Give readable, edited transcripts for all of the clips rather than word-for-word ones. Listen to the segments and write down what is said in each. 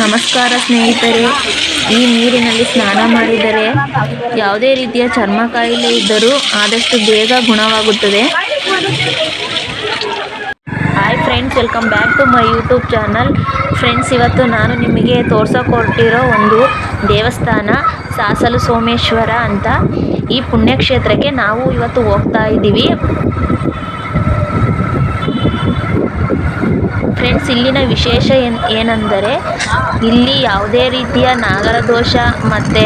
ನಮಸ್ಕಾರ ಸ್ನೇಹಿತರೆ. ಈ ನೀರಿನಲ್ಲಿ ಸ್ನಾನ ಮಾಡಿದರೆ ಯಾವುದೇ ರೀತಿಯ ಚರ್ಮ ಕಾಯಿಲೆ ಇದ್ದರೂ ಆದಷ್ಟು ಬೇಗ ಗುಣವಾಗುತ್ತದೆ. Hi friends, welcome back to my YouTube channel. Friends, ಇವತ್ತು ನಾನು ನಿಮಗೆ ತೋರ್ಸಕೊಟ್ಟಿರೋ ಒಂದು ದೇವಸ್ಥಾನ ಸಾಸಲು ಸೋಮೇಶ್ವರ ಅಂತ. ಈ ಪುಣ್ಯಕ್ಷೇತ್ರಕ್ಕೆ ನಾವು ಇವತ್ತು ಹೋಗ್ತಾ ಇದ್ದೀವಿ. ಫ್ರೆಂಡ್ಸ್, ಇಲ್ಲಿನ ವಿಶೇಷ ಏನೆಂದರೆ ಇಲ್ಲಿ ಯಾವುದೇ ರೀತಿಯ ನಾಗರ ದೋಷ ಮತ್ತು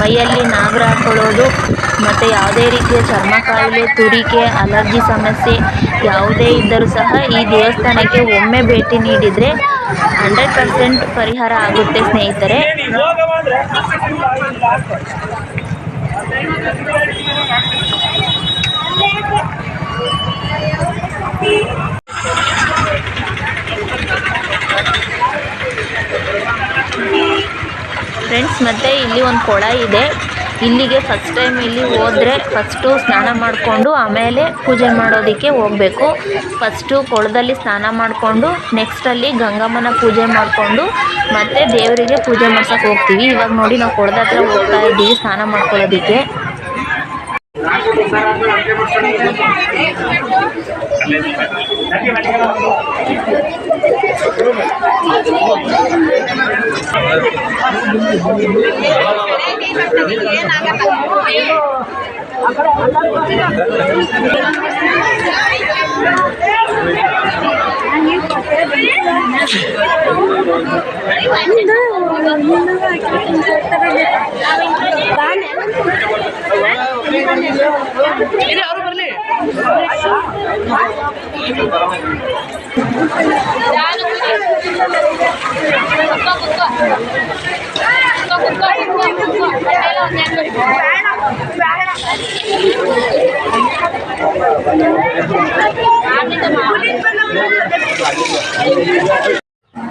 ಮೈಯಲ್ಲಿ ನಾಗರ ಹಾಕೊಳ್ಳೋದು ಮತ್ತು ಯಾವುದೇ ರೀತಿಯ ಚರ್ಮ ಕಾಯಿಲೆ, ತುರಿಕೆ, ಅಲರ್ಜಿ ಸಮಸ್ಯೆ ಯಾವುದೇ ಇದ್ದರೂ ಸಹ ಈ ದೇವಸ್ಥಾನಕ್ಕೆ ಒಮ್ಮೆ ಭೇಟಿ ನೀಡಿದರೆ 100% ಪರಿಹಾರ ಆಗುತ್ತೆ ಸ್ನೇಹಿತರೆ. ಫ್ರೆಂಡ್ಸ್, ಮತ್ತು ಇಲ್ಲಿ ಒಂದು ಕೊಳ ಇದೆ. ಇಲ್ಲಿಗೆ ಫಸ್ಟ್ ಟೈಮ್ ಇಲ್ಲಿ ಹೋದರೆ ಫಸ್ಟು ಸ್ನಾನ ಮಾಡಿಕೊಂಡು ಆಮೇಲೆ ಪೂಜೆ ಮಾಡೋದಕ್ಕೆ ಹೋಗಬೇಕು. ಫಸ್ಟು ಕೊಳದಲ್ಲಿ ಸ್ನಾನ ಮಾಡಿಕೊಂಡು ನೆಕ್ಸ್ಟಲ್ಲಿ ಗಂಗಮ್ಮನ ಪೂಜೆ ಮಾಡಿಕೊಂಡು ಮತ್ತೆ ದೇವರಿಗೆ ಪೂಜೆ ಮಾಡ್ಸೋಕೆ ಹೋಗ್ತೀವಿ. ಇವಾಗ ನೋಡಿ ನಾವು ಕೊಳದ ಹತ್ರ ಹೋಗ್ತಾ ಇದ್ದೀವಿ ಸ್ನಾನ ಮಾಡ್ಕೊಳ್ಳೋದಕ್ಕೆ.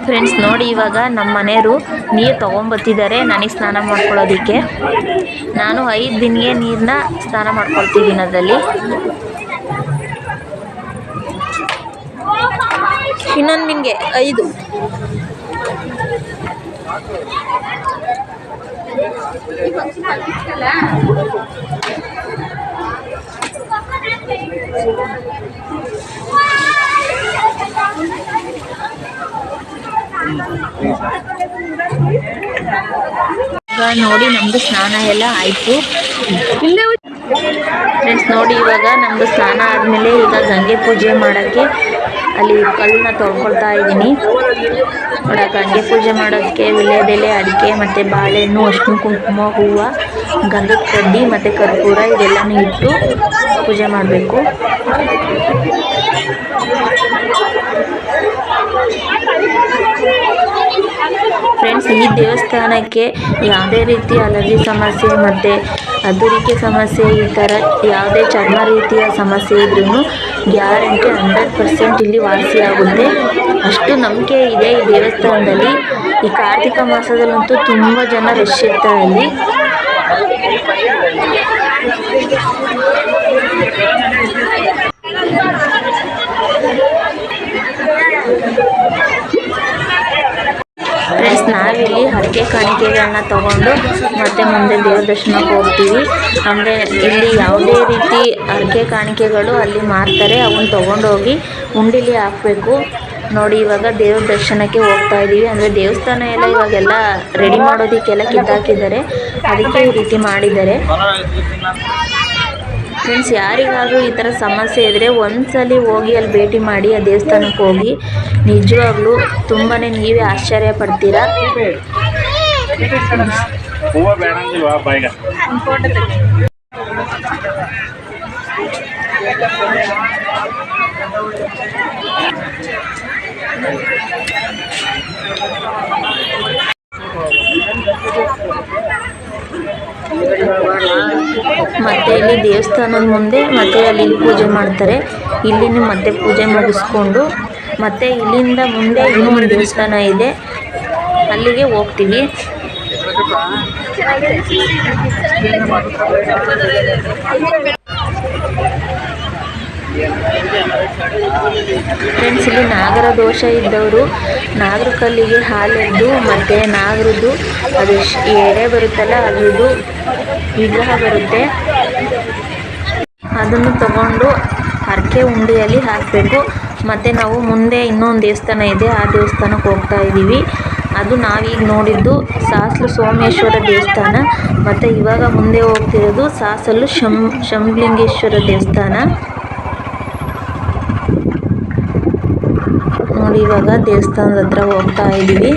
ಫ್ರೆಂಡ್ಸ್, ನೋಡಿ ಇವಾಗ ನಮ್ಮ ಮನೆಯವರು ನೀರು ತೊಗೊಂಬತ್ತಿದ್ದಾರೆ ನನಗೆ ಸ್ನಾನ ಮಾಡ್ಕೊಳ್ಳೋದಕ್ಕೆ. ನಾನು 5 ದಿನಕ್ಕೆ ನೀರನ್ನ ಸ್ನಾನ ಮಾಡ್ಕೊಳ್ತಿದ್ದೀನಿ. ಅದರಲ್ಲಿ ಇನ್ನೊಂದು ದಿನಕ್ಕೆ 5. ನೋಡಿ ನಮ್ಮದು ಸ್ನಾನ ಎಲ್ಲ ಆಯಿತು. ಫ್ರೆಂಡ್ಸ್, ನೋಡಿ ಇವಾಗ ನಮ್ಮದು ಸ್ನಾನ ಆದಮೇಲೆ ಈಗ ಗಂಗೆ ಪೂಜೆ ಮಾಡೋಕ್ಕೆ ಅಲ್ಲಿ ಕಲ್ಲನ್ನ ತೊಳ್ಕೊಳ್ತಾ ಇದ್ದೀನಿ. ಗಂಗೆ ಪೂಜೆ ಮಾಡೋದಕ್ಕೆ ವಿಳ್ಯದೆಲೆ, ಅಡಿಕೆ ಮತ್ತು ಬಾಳೆಹಣ್ಣು, ಅರಿಶಿನ, ಕುಂಕುಮ, ಹೂವು, ಗಂಧದ ಕಡ್ಡಿ ಮತ್ತು ಕರ್ಪೂರ ಇದೆಲ್ಲನೂ ಇಟ್ಟು ಪೂಜೆ ಮಾಡಬೇಕು. ಫ್ರೆಂಡ್ಸ್, ಈ ದೇವಸ್ಥಾನಕ್ಕೆ ಯಾವುದೇ ರೀತಿ ಅಲರ್ಜಿ ಸಮಸ್ಯೆ ಮತ್ತು ಅದುರಿಕೆ ಸಮಸ್ಯೆ, ಈ ಥರ ಯಾವುದೇ ಚರ್ಮ ರೀತಿಯ ಸಮಸ್ಯೆ ಇದ್ರೂ ಗ್ಯಾರಂಟಿ 100% ಇಲ್ಲಿ ವಾಸಿಯಾಗುತ್ತೆ. ಅಷ್ಟು ನಂಬಿಕೆ ಇದೆ ಈ ದೇವಸ್ಥಾನದಲ್ಲಿ. ಈ ಕಾರ್ತಿಕ ಮಾಸದಲ್ಲಂತೂ ತುಂಬ ಜನ ರಶ್ ಇರ್ತಾರೆ ಇಲ್ಲಿ. ಫ್ರೆಂಡ್ಸ್, ನಾವಿಲ್ಲಿ ಹರಕೆ ಕಾಣಿಕೆಗಳನ್ನ ತೊಗೊಂಡು ಮತ್ತೆ ಮುಂದೆ ದೇವ್ರ ದರ್ಶನಕ್ಕೆ ಹೋಗ್ತೀವಿ. ಅಂದರೆ ಇಲ್ಲಿ ಯಾವುದೇ ರೀತಿ ಹರಕೆ ಕಾಣಿಕೆಗಳು ಅಲ್ಲಿ ಮಾರ್ತಾರೆ, ಅವನ್ನ ತೊಗೊಂಡೋಗಿ ಉಂಡಿಲಿ ಹಾಕಬೇಕು. ನೋಡಿ ಇವಾಗ ದೇವ್ರ ದರ್ಶನಕ್ಕೆ ಹೋಗ್ತಾ ಇದ್ದೀವಿ. ಅಂದರೆ ದೇವಸ್ಥಾನ ಎಲ್ಲ ಇವಾಗೆಲ್ಲ ರೆಡಿ ಮಾಡೋದಕ್ಕೆಲ್ಲ ಕಿತ್ತಾಕಿದ್ದಾರೆ, ಅದಕ್ಕೆ ಈ ರೀತಿ ಮಾಡಿದ್ದಾರೆ. ಫ್ರೆಂಡ್ಸ್, ಯಾರಿಗಾದರೂ ಈ ಥರ ಸಮಸ್ಯೆ ಇದ್ದರೆ ಒಂದ್ಸಲಿ ಹೋಗಿ ಅಲ್ಲಿ ಭೇಟಿ ಮಾಡಿ ಆ ದೇವಸ್ಥಾನಕ್ಕೆ ಹೋಗಿ. ನಿಜವಾಗ್ಲೂ ತುಂಬಾ ನೀವೇ ಆಶ್ಚರ್ಯ ಪಡ್ತೀರಾ. ಮತ್ತು ಇಲ್ಲಿ ದೇವಸ್ಥಾನದ ಮುಂದೆ ಮತ್ತೆ ಅಲ್ಲಿ ಪೂಜೆ ಮಾಡ್ತಾರೆ. ಇಲ್ಲಿನ ಮತ್ತೆ ಪೂಜೆ ಮುಗಿಸ್ಕೊಂಡು ಮತ್ತೆ ಇಲ್ಲಿಂದ ಮುಂದೆ ಇನ್ನೂ ಒಂದು ದೇವಸ್ಥಾನ ಇದೆ, ಅಲ್ಲಿಗೆ ಹೋಗ್ತೀವಿ. ಫ್ರೆಂಡ್ಸ್, ಇಲ್ಲಿ ನಾಗರ ದೋಷ ಇದ್ದವರು ನಾಗರ ಕಲ್ಲಿಗೆ ಹಾಲೆದ್ದು ಮತ್ತು ನಾಗರದ್ದು ಅದು ಎಡೆ ಬರುತ್ತಲ್ಲ, ಅದ್ರದ್ದು ವಿಗ್ರಹ ಬರುತ್ತೆ, ಅದನ್ನು ತಗೊಂಡು ಹರಕೆ ಉಂಡೆಯಲ್ಲಿ ಹಾಕಬೇಕು. ಮತ್ತು ನಾವು ಮುಂದೆ ಇನ್ನೊಂದು ದೇವಸ್ಥಾನ ಇದೆ, ಆ ದೇವಸ್ಥಾನಕ್ಕೆ ಹೋಗ್ತಾ ಇದ್ದೀವಿ. ಅದು ನಾವೀಗ ನೋಡಿದ್ದು ಸಾಸಲು ಸೋಮೇಶ್ವರ ದೇವಸ್ಥಾನ. ಮತ್ತು ಇವಾಗ ಮುಂದೆ ಹೋಗ್ತಿರೋದು ಸಾಸಲು ಶಂಭುಲಿಂಗೇಶ್ವರ ದೇವಸ್ಥಾನ. ನೋಡಿ, ಇವಾಗ ದೇವಸ್ಥಾನದ ಹತ್ರ ಹೋಗ್ತಾ ಇದ್ದೀವಿ.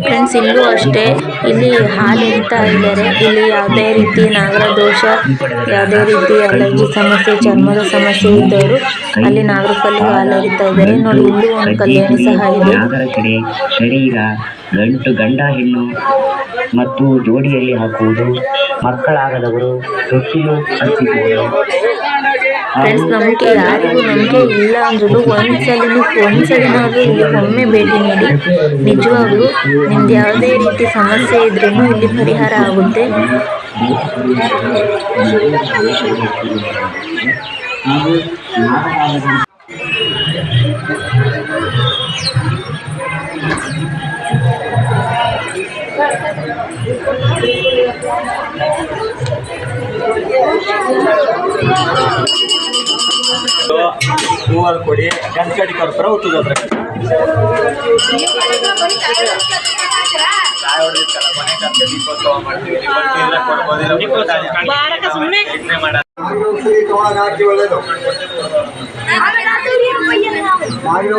ಫ್ರೆಂಡ್ಸ್, ಇಲ್ಲೂ ಅಷ್ಟೇ, ಇಲ್ಲಿ ಹಾಲು ಎರಿತಾ ಇದ್ದಾರೆ. ಇಲ್ಲಿ ಯಾವುದೇ ರೀತಿ ನಾಗರ ದೋಷ, ಯಾವುದೇ ರೀತಿ ಅಲರ್ಜಿ ಸಮಸ್ಯೆ, ಚರ್ಮದ ಸಮಸ್ಯೆ ಇದ್ದವರು ಅಲ್ಲಿ ನಾಗರ ಕಲ್ಲಿಗೆ ಹಾಲು ಎರಿತಾ ಇದ್ದಾರೆ. ನೋಡಿ, ಇಲ್ಲೂ ಒಂದು ಕಲ್ಯಾಣಿ ಸಹ ಇದೆ. ಶರೀರ ಗಂಡ ಹೆಣ್ಣು ಮತ್ತು ಜೋಡಿಯಲ್ಲಿ ಹಾಕುವುದು, ಮಕ್ಕಳಾಗದವರು ತೊಟ್ಟಿಲು ಹಚ್ಚಿಸುವುದು. ಫ್ರೆಂಡ್ಸ್, ನಮಗೆ ಯಾರಿಗೂ ನಂಬಿಕೆ ಇಲ್ಲ ಅಂದ್ರೂ ಒಂದ್ಸಲಿನಾದ್ರೂ ಇಲ್ಲಿ ಒಮ್ಮೆ ಭೇಟಿ ನೀಡಿ. ನಿಜವಾಗ್ಲೂ ನಿಮ್ದು ಯಾವುದೇ ರೀತಿ ಸಮಸ್ಯೆ ಇದ್ರೂ ಇಲ್ಲಿ ಪರಿಹಾರ ಆಗುತ್ತೆ. ಹೂವರು ಕೊಡಿ, ಗಂಟು ಕೊಡ್ತಾರೆ, ಹುಟ್ಟದ ಹತ್ರ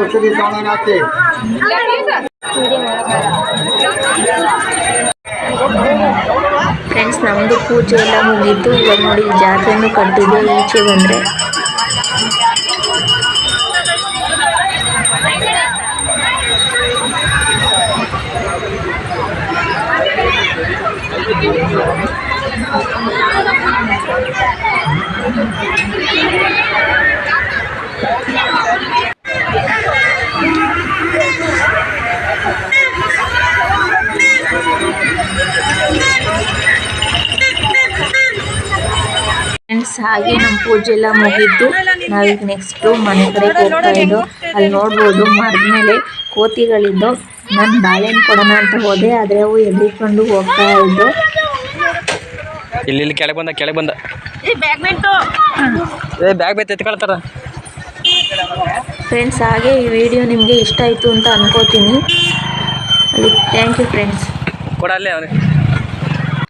ಔಷಧಿ ತಗೊಂಡಾಕಿ. ಫ್ರೆಂಡ್ಸ್, ನಮ್ಮದು ಪೂಜೆ ಎಲ್ಲ ಮುಗೀತು. ಇವಾಗ ನೋಡಿ, ಜಾತ್ರೆನೂ ಕಟ್ಟಿದೆ. ಈಚೆ ಬಂದರೆ ಫ್ರೆಂಡ್ಸ್, ಹಾಗೆ ನಮ್ಮ ಪೂಜೆ ಎಲ್ಲ ಮುಗಿದ್ದು ನಾವೀಗ ನೆಕ್ಸ್ಟು ಮನೆ ಕಡೆ ಹೋಗ್ತಾ ಇದ್ದೋ. ಅಲ್ಲಿ ನೋಡ್ಬೋದು, ಮರದ ಮೇಲೆ ಕೋತಿಗಳಿದ್ದು. ನಾನು ಬಾಳೆಹಣ್ಣು ಕೊಡೋಣ ಅಂತ ಹೋದೆ, ಆದರೆ ಅವು ಎದ್ರಿಕೊಂಡು ಹೋಗ್ತಾ ಇದ್ದು. ಇಲ್ಲಿ ಕೆಳಗೆ ಬಂದ ಬ್ಯಾಗ್ ಬೇತ್ ಎತ್ಕೊಳ್ತಾರ. ಫ್ರೆಂಡ್ಸ್, ಹಾಗೆ ಈ ವಿಡಿಯೋ ನಿಮಗೆ ಇಷ್ಟ ಆಯಿತು ಅಂತ ಅನ್ಕೋತೀನಿ. Thank you friends. ಕೊಡಲ್ಲೇ ಅವನಿಗೆ.